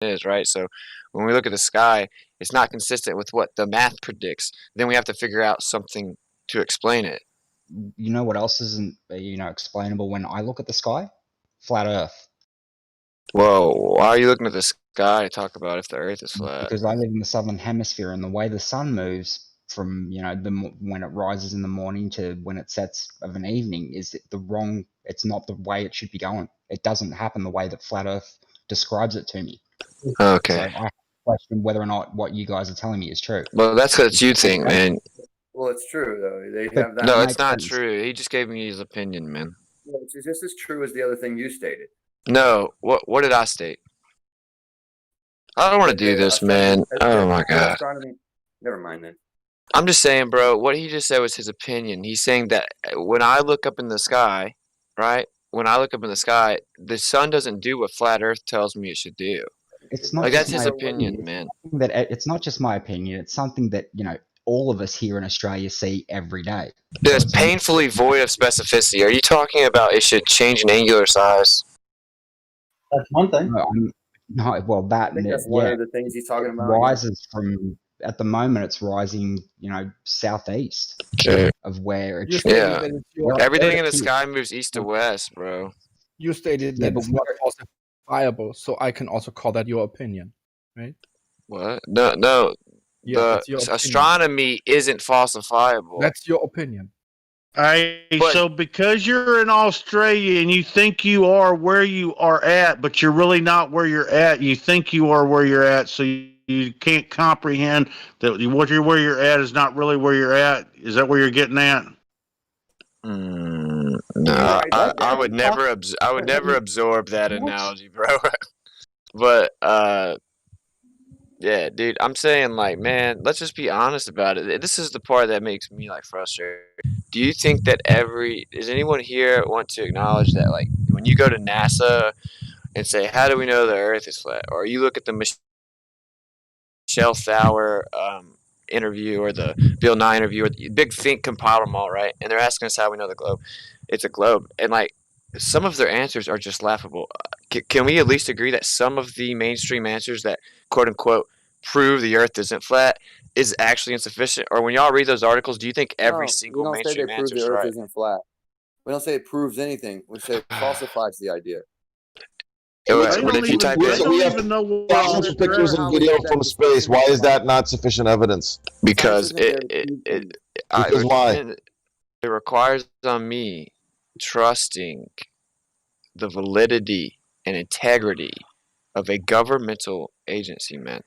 is, right? So when we look at the sky, it's not consistent with what the math predicts. Then we have to figure out something to explain it. You know what else isn't explainable when I look at the sky? Flat Earth. Whoa, why are you looking at the sky to talk about if the Earth is flat? Because I live in the southern hemisphere, and the way the sun moves from when it rises in the morning to when it sets of an evening is it's not the way it should be going. It doesn't happen the way that Flat Earth describes it to me. Okay. So I question whether or not what you guys are telling me is true. Well, that's what you think, man. Well, it's true though. They But have that. No, it's not true. He just gave me his opinion, man. Well, it's just as true as the other thing you stated. No, what did I state? I don't want to do this, man. Oh my god. Astronomy. Never mind then. I'm just saying, bro, what he just said was his opinion. He's saying that when I look up in the sky, right? When I look up in the sky, the sun doesn't do what Flat Earth tells me it should do. It's not like just that's his my opinion, man. It's not just my opinion. It's something that all of us here in Australia see every day. Dude, it's painfully void of specificity. Are you talking about it should change in angular size? That's one thing. No, well, that I think that's one of the things he's talking about. Rises from, at the moment, it's rising, southeast of where it should. Yeah, everything in the sky moves east to west, bro. You stated that it's not falsifiable, so I can also call that your opinion, right? What? No. Yeah, the astronomy isn't falsifiable. That's your opinion. So because you're in Australia and you think you are where you are at, but you're really not where you're at, you think you are where you're at, so you can't comprehend that where you're at is not really where you're at. Is that where you're getting at? No, I would never absorb that analogy, bro. But yeah, dude, I'm saying, like, man, let's just be honest about it. This is the part that makes me, like, frustrated. Do you think that does anyone here want to acknowledge that, like, when you go to NASA and say, how do we know the Earth is flat? Or you look at the Michelle Thauer interview or the Bill Nye interview, or the Big Think compiled them all, right? And they're asking us how we know the globe. It's a globe. And, like, some of their answers are just laughable. Can we at least agree that some of the mainstream answers that, quote unquote, prove the Earth isn't flat is actually insufficient? Or when y'all read those articles, do you think every single mainstream answer is right? We don't say they prove the Earth isn't flat. We don't say it proves anything. We say it falsifies the idea. If you type in, we have thousands of pictures and video from space. Why is that not sufficient evidence? Because why? It requires on me trusting the validity and integrity of a governmental agency, man.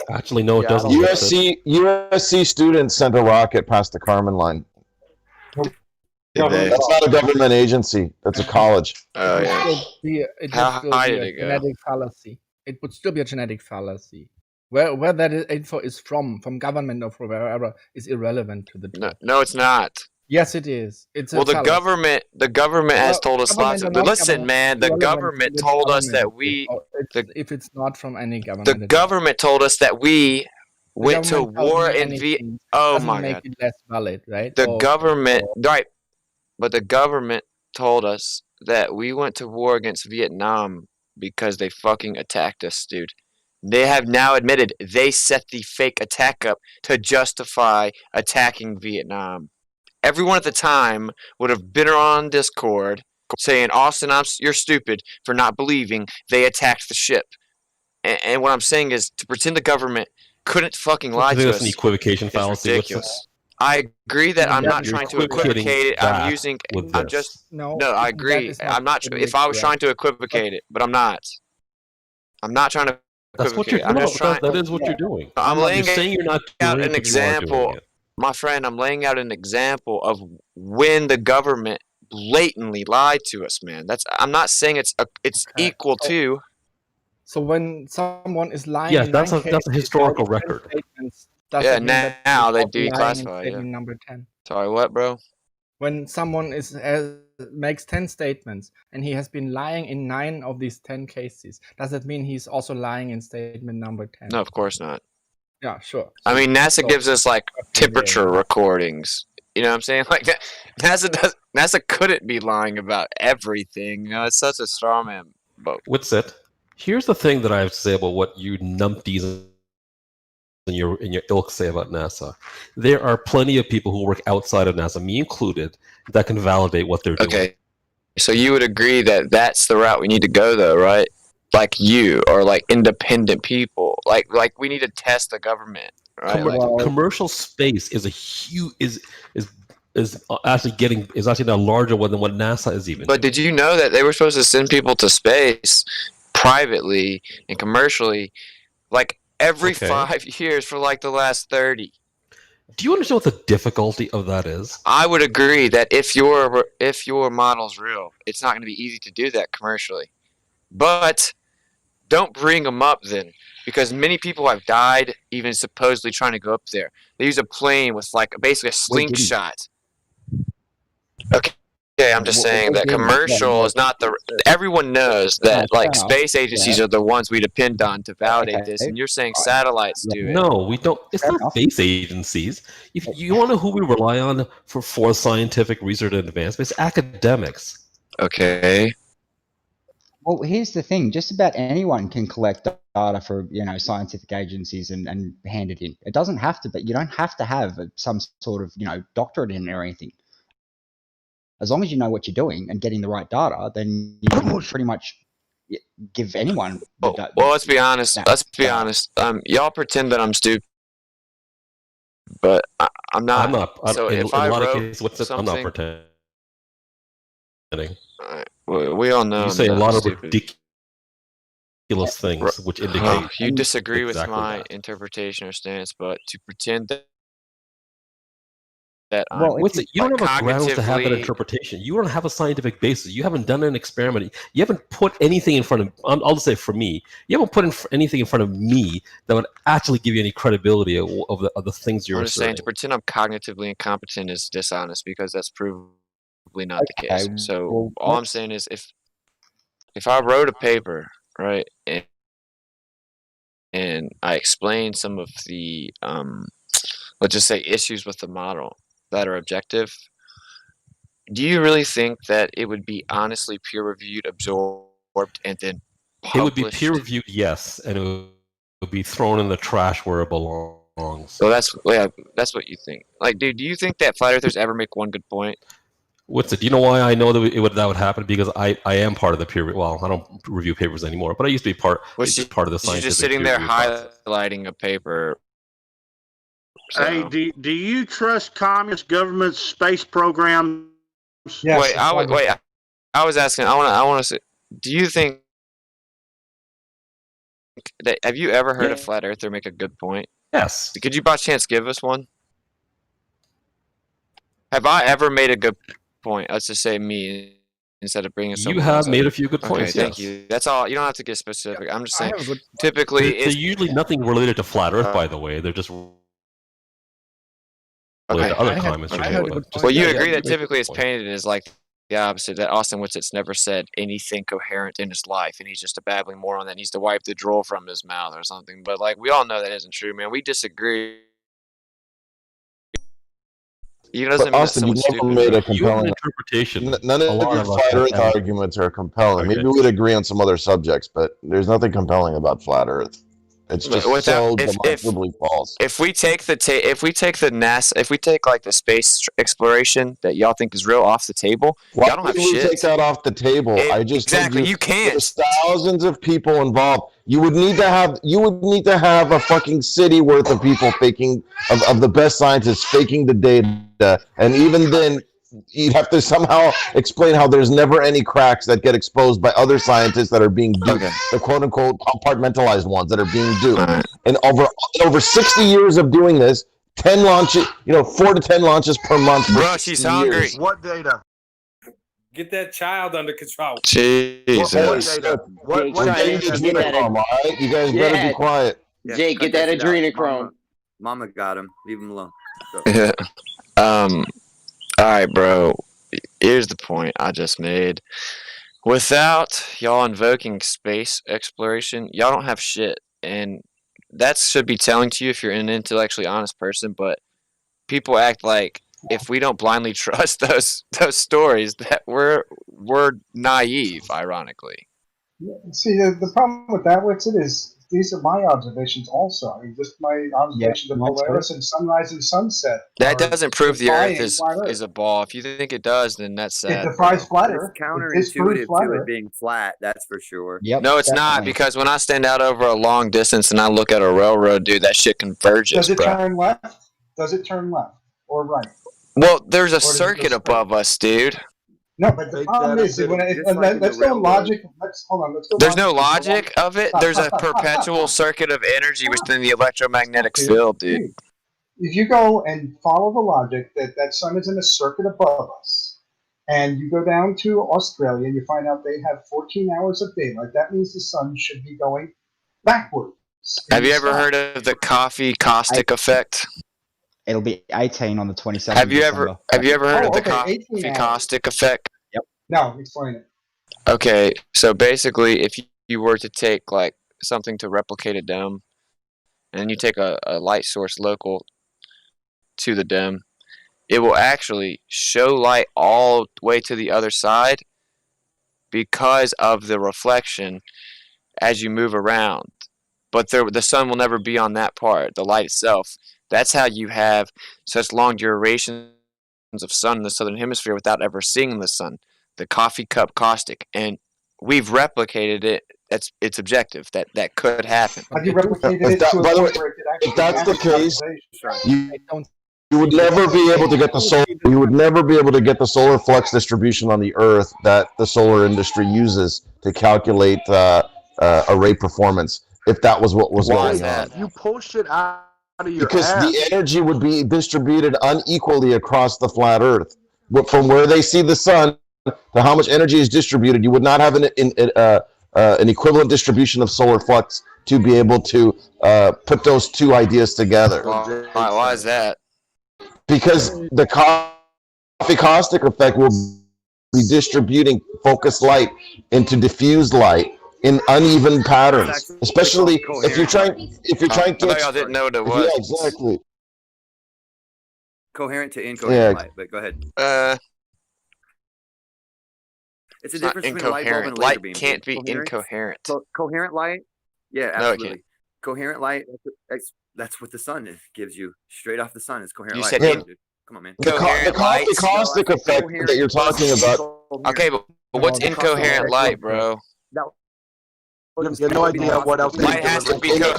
Actually, no, it doesn't. USC students sent a rocket past the Kármán line. That's not a government agency. That's a college. Oh yeah. How high did it go? Genetic fallacy. It would still be a genetic fallacy. Where that info is from government or from wherever, is irrelevant to the truth. No, it's not. Yes, it is. It's well, the government has told us lots of. Listen, man, the government told us that if it's not from any government, the government told us that we went to war in Vietnam. Oh my god, make it less valid, right? The government, right? But the government told us that we went to war against Vietnam because they fucking attacked us, dude. They have now admitted they set the fake attack up to justify attacking Vietnam. Everyone at the time would have been on Discord saying, Austin, you're stupid for not believing they attacked the ship. And what I'm saying is, to pretend the government couldn't fucking lie to us. That's an equivocation fallacy. Ridiculous. I agree that I'm not trying to equivocate it. I agree. I'm not. If I was trying to equivocate it, but I'm not. I'm not trying to. That's what you're doing. That is what you're doing. I'm laying out an example. My friend, I'm laying out an example of when the government blatantly lied to us, man. I'm not saying it's equal to. So when someone is lying, that's a historical record. Yeah, now they declassify. Yeah. Number 10. Sorry, what, bro? When someone makes 10 statements and he has been lying in 9 of these 10 cases, does that mean he's also lying in statement number 10? No, of course not. Yeah, sure. I mean, NASA gives us like temperature recordings. You know what I'm saying? Like that, NASA couldn't be lying about everything. You know, it's such a straw man. WITSIT. Here's the thing that I have to say about what you numpties in your ilk say about NASA. There are plenty of people who work outside of NASA, me included, that can validate what they're doing. Okay, so you would agree that that's the route we need to go, though, right? Like you or like independent people, like we need to test the government, right? Commercial space is a huge is actually now larger than what NASA is even. But did you know that they were supposed to send people to space privately and commercially, like every 5 years for like the last 30? Do you understand what the difficulty of that is? I would agree that if your model's real, it's not going to be easy to do that commercially. But don't bring them up then, because many people have died even supposedly trying to go up there. They use a plane with like basically a slingshot. Okay, I'm just saying that commercial is not the. Everyone knows that like space agencies are the ones we depend on to validate this, and you're saying satellites do it. No, we don't. It's not space agencies. If you want to know who we rely on for scientific research and advancement, it's academics. Okay. Well, here's the thing: just about anyone can collect data for scientific agencies and hand it in. It doesn't have to, but you don't have to have some sort of doctorate in it or anything. As long as you know what you're doing and getting the right data, then you can pretty much give anyone. Well, let's be honest. Y'all pretend that I'm stupid, but I'm not. I'm not. So in if a I lot of wrote cases, I'm not pretending. We all know You say a lot of stupid. ridiculous things, which indicate you disagree with my that. interpretation or stance, but to pretend that you don't have a grounds to have that interpretation. You don't have a scientific basis. You haven't done an experiment. You haven't put anything in front of. I'll just say for me, you haven't put anything in front of me that would actually give you any credibility of the things you're I'm just saying asserting. to pretend I'm cognitively incompetent is dishonest because that's provably not the case. So all I'm saying is if I wrote a paper, right, and I explained some of the let's just say issues with the model that are objective, do you really think that it would be honestly peer-reviewed, absorbed, and then published? It would be peer-reviewed, yes, and it would be thrown in the trash where it belongs. So that's what you think. Like, dude, do you think that flat earthers ever make one good point? WITSIT, do you know why I know that that would happen? Because I am part of the peer. Well, I don't review papers anymore, but I used to be part of the scientific. You're just sitting there highlighting a paper. So. Hey, do you trust communist government's space programs? Yes, wait, I was asking. I want to say. Do you think that? Have you ever heard a flat earther make a good point? Yes. Could you by chance give us one? Have I ever made a good point? Let's just say me instead of bringing someone. You have made a few good points. Okay, thank you. That's all. You don't have to get specific. I'm just saying. Typically, they're usually nothing related to flat Earth. By the way, they're just. To other comments. Well, you agree that typically it's painted as like the opposite. That Austin Whitsit's never said anything coherent in his life, and he's just a babbling moron that needs to wipe the drool from his mouth or something. But like we all know that isn't true, man. We disagree. But Austin, you never made a compelling interpretation. None of your flat Earth arguments are compelling. Maybe we'd agree on some other subjects, but there's nothing compelling about flat Earth. It's just so demonstrably false. If we take the NASA, if we take like the space exploration that y'all think is real off the table, y'all don't have shit. Take that off the table. I just exactly you can't. There's thousands of people involved. You would need to have a fucking city worth of people faking of the best scientists faking the data, and even then. You'd have to somehow explain how there's never any cracks that get exposed by other scientists that are being duped, the quote-unquote compartmentalized ones that are being duped. And over 60 years of doing this, 10 launches, 4 to 10 launches per month. Bro, she's hungry. What data? Get that child under control. Jesus. What data is adrenochrome, all right? You guys better be quiet. Jake, get that adrenochrome. Mama got him. Leave him alone. Yeah. All right, bro. Here's the point I just made. Without y'all invoking space exploration, y'all don't have shit. And that should be telling to you if you're an intellectually honest person, but people act like if we don't blindly trust those stories that we're naive, ironically. See, the problem with that, WITSIT, is these are my observations also. I mean, just my observations of mine too. Polaris and sunrise and sunset. That doesn't prove the Earth defying flat Earth. is a ball. If you think it does, then that's It sad. defies flat But Earth. it's It disproves counterintuitive flat to Earth. it being flat. That's for sure. Yep. No, it's not, definitely. because when I stand out over a long distance and I look at a railroad, dude, that shit converges, Does it bro. turn left? Does it turn left or right? Well, there's a does it circuit go above us, dude. No, but the Make problem that is that when Just like in let's the go railroad. logic. Hold on. Let's go. There's no logic. logic of it. There's a perpetual circuit of energy within the electromagnetic field, dude. If you go and follow the logic that sun is in a circuit above us, and you go down to Australia and you find out they have 14 hours of daylight, that means the sun should be going backwards. Have you ever heard of the coffee caustic effect? It'll be 18 on the 27th. Have you ever heard of the okay, coffee caustic effect? No, explain it. Okay, so basically, if you were to take like something to replicate a dome, and you take a light source local to the dome, it will actually show light all the way to the other side because of the reflection as you move around. But the sun will never be on that part, the light itself. That's how you have such long durations of sun in the southern hemisphere without ever seeing the sun. The coffee cup caustic, and we've replicated it. It's objective that could happen. Have you replicated it to a point where it could actually if that's the case, happen? you would never be able to get the solar. You would never be able to get the solar flux distribution on the Earth that the solar industry uses to calculate array performance. If that was what was going on, You pull shit out of your because ass. the energy would be distributed unequally across the flat Earth. From where they see the sun to how much energy is distributed, you would not have an equivalent distribution of solar flux to be able to put those two ideas together. Why is that? Because the coffee caustic effect will be distributing focused light into diffused light in uneven patterns, especially if you're trying to. I y'all didn't know what it was. Yeah, exactly. Coherent to incoherent Yeah. light, but go ahead. It's a It's not difference between a light bulb and a laser Light beam. can't be Coherent? incoherent. Coherent light? Yeah, No, it absolutely. can't. Coherent light, that's what the sun gives you. Straight off the sun is coherent You light. said Dude. Come on, man. The coffee caustic effect that you're talking about. Okay, but what's incoherent light, bro? You have no idea what else. Light has to be In the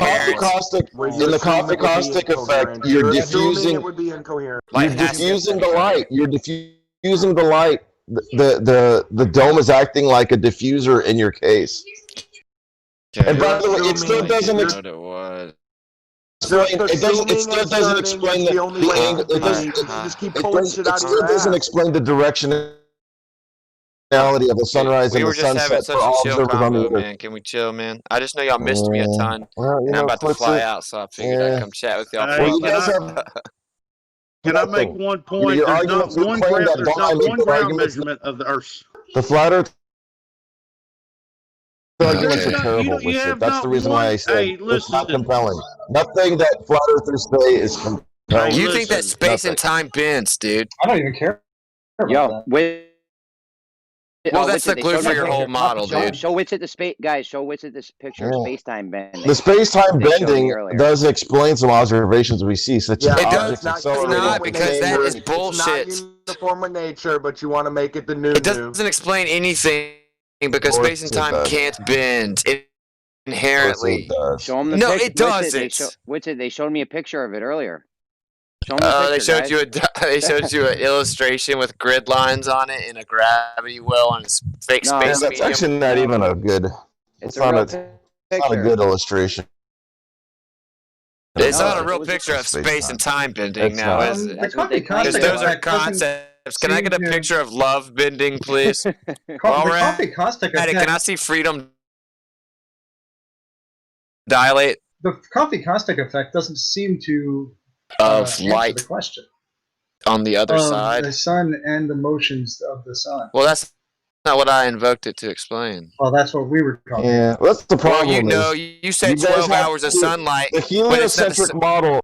coffee caustic effect, you're diffusing. It would be incoherent. You're diffusing the light. You're diffusing the light. The dome is acting like a diffuser in your case. And by the way, it still doesn't. It still doesn't explain the angle. It still doesn't explain the directionality of the sunrise and the sunset. We were just having such a chill combo, man. Can we chill, man? I just know y'all missed me a ton, and I'm about to fly out, so I figured I'd come chat with y'all. Can I make one point? Your There's not arguments would one claim ground, that there's not Don- one the ground arguments- measurement of the Earth. The flat Earth arguments are Okay. terrible. You have That's not the reason why I one- say hey, it's listen. not compelling. Nothing that flat earthers say is compelling. You think that listen. space and time bends, dude? I don't even care. Yo, Well, that's the they glue showed for me your a whole picture. model, Show dude. WITSIT the space, guys. Show WITSIT this picture of Yeah. space-time bending. The space-time They showed me bending earlier. does explain some observations we see, such as It does. objects It's accelerating not, at the because same that rate. is bullshit. It's not uniform in nature, but you want to make it the new. It doesn't explain anything because Of course space and it time does. can't bend Of course inherently. it does. Show them the No, picture. it doesn't. WITSIT, they showed me a picture of it earlier. Show them the They picture, showed guys. you they showed you an illustration with grid lines on it and a gravity well and a fake No, space That's medium. actually not even a good. It's not a real it's not a picture. good illustration. It's No, not a it real was picture of space space time. and time bending It's now, not. is it? That's what they claim. Because those are concepts. Can I get a picture of love bending, please? The All right. coffee caustic Can effect. I see freedom dilate The coffee caustic effect doesn't seem to of answer light the question on the other of side? the sun and the motions of the sun. Well, that's not what I invoked it to explain. Well, that's what we were talking. Yeah, that's the problem. Well, you know, is you said you guys 12 have hours of to- sunlight. The when it's not heliocentric model.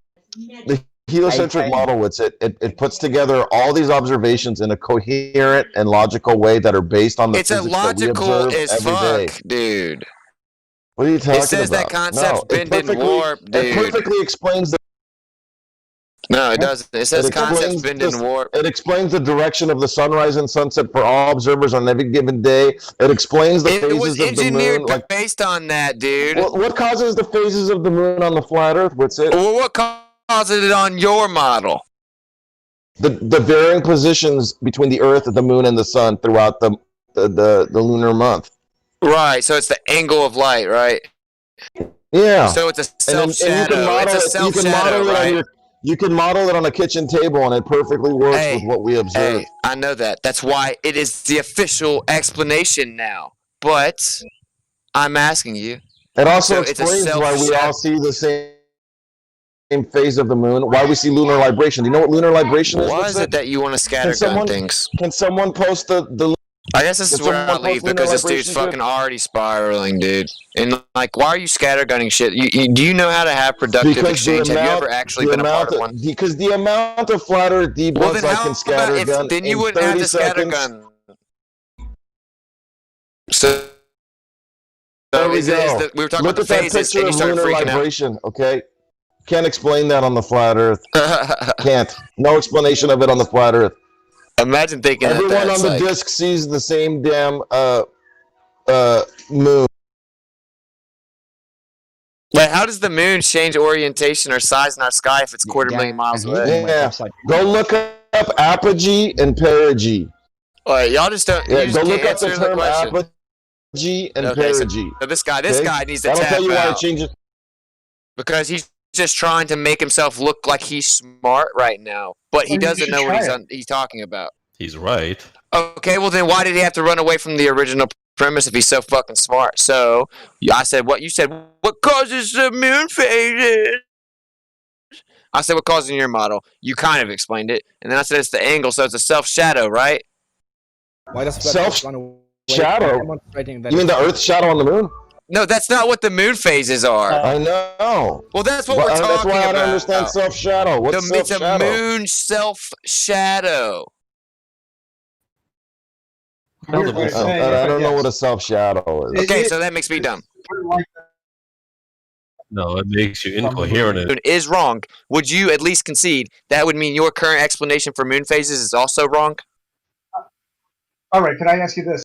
The heliocentric model, it puts together all these observations in a coherent and logical way that are based on the It's a physics that we logical observe as every day. fuck, dude. What are you talking It says about? that concept's No, it bend and warp, it dude. perfectly explains the. No, it doesn't. It says concepts bend and warp. It explains the direction of the sunrise and sunset for all observers on every given day. It explains the It was phases of the engineered moon. Like, based on that, dude. what causes the phases of the moon on the flat Earth? What's it? Well, what causes it on your model? The varying positions between the Earth, the moon, and the sun throughout the lunar month. Right. So it's the angle of light, right? Yeah. So it's a self shadow. It's a self shadow, right? You can model it on a kitchen table, and it perfectly works with what we observe. Hey, I know that. That's why it is the official explanation now. But I'm asking you. It also explains why we all see the same phase of the moon, why we see lunar libration. Do you know what lunar libration is? Why is it that you want to scattergun things? Can someone post the I guess this is where I leave because this dude's fucking already spiraling, dude. And like, why are you scattergunning shit? Do you know how to have productive exchange? Have you ever actually been a part of one? Because the amount of flat Earth debugs I can scattergun then you in wouldn't have 30 to seconds. scattergun. So There we go. we were talking Look about the at that phases, picture and you of started lunar freaking libration, okay? Can't explain that on the flat Earth. out. Can't. No explanation of it on the flat Earth. Imagine thinking everyone on the disc sees the same damn moon. Like, how does the moon change orientation or size in our sky if it's quarter million miles away? Yeah. Go look up apogee and perigee. Alright, y'all just don't. Yeah, you just go can't look up the answer term question. apogee and Okay, perigee. So this guy needs to That'll tap tell you why it out changes. because he's just trying to make himself look like he's smart right now, but he doesn't know what he's talking about. He's right. Okay, well then why did he have to run away from the original premise if he's so fucking smart? So I said what you said. What causes the moon phases? I said what causes your model. You kind of explained it, and then I said it's the angle, so it's a self shadow, right? Why does self shadow? You mean the Earth's shadow on the moon? No, that's not what the moon phases are. I know. Well, that's what we're talking about. That's why I don't understand self-shadow. What's self-shadow? It's a moon self-shadow. I don't know what a self-shadow is. Okay, so that makes me dumb. No, it makes you incoherent. Moon is wrong. Would you at least concede that would mean your current explanation for moon phases is also wrong? All right, can I ask you this?